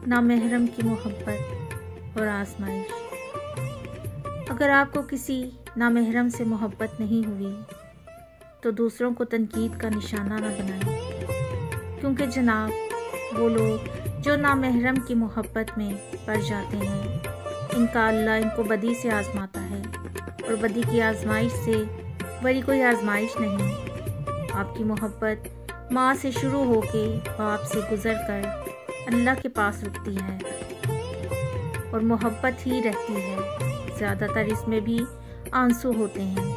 नामहरम की मोहब्बत और आजमाइश। अगर आपको किसी नामहरम से मोहब्बत नहीं हुई तो दूसरों को तनकीद का निशाना न बनाएं, क्योंकि जनाब वो लोग जो नामहरम की मोहब्बत में पड़ जाते हैं, इनका अल्लाह इनको बदी से आजमाता है और बदी की आजमाइश से बड़ी कोई आजमाइश नहीं। आपकी मोहब्बत माँ से शुरू होके बाप से गुजर कर अल्लाह के पास रुकती है और मोहब्बत ही रहती है। ज़्यादातर इसमें भी आंसू होते हैं,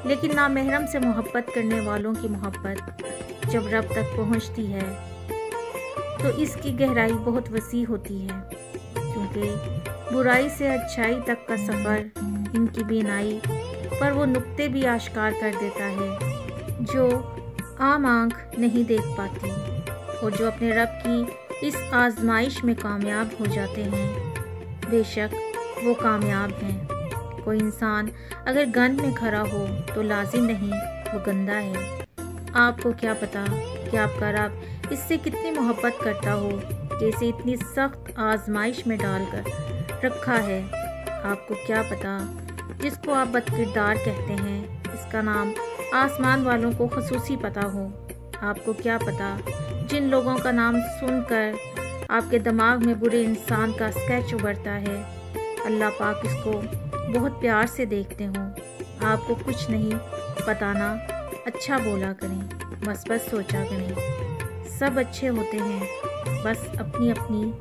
लेकिन नामहरम से मोहब्बत करने वालों की मोहब्बत जब रब तक पहुंचती है तो इसकी गहराई बहुत वसी होती है, क्योंकि बुराई से अच्छाई तक का सफ़र इनकी बीनाई पर वो नुक्ते भी आश्कार कर देता है जो आम आँख नहीं देख पाती। और जो अपने रब की इस आजमाइश में कामयाब हो जाते हैं, बेशक वो कामयाब हैं। कोई इंसान अगर गंद में खड़ा हो तो लाजिम नहीं वो गंदा है। आपको क्या पता कि आपका रब इससे कितनी मोहब्बत करता हो कि इसे इतनी सख्त आजमाइश में डालकर रखा है। आपको क्या पता जिसको आप बदकिरदार कहते हैं, इसका नाम आसमान वालों को खुसूसी पता हो। आपको क्या पता जिन लोगों का नाम सुनकर आपके दिमाग में बुरे इंसान का स्केच उभरता है, अल्लाह पाक इसको बहुत प्यार से देखते हों। आपको कुछ नहीं बताना, अच्छा बोला करें, बस सोचा करें। सब अच्छे होते हैं, बस अपनी अपनी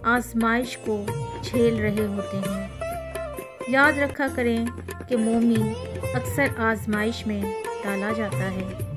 आजमाइश को झेल रहे होते हैं। याद रखा करें कि मोमिन अक्सर आजमाइश में डाला जाता है।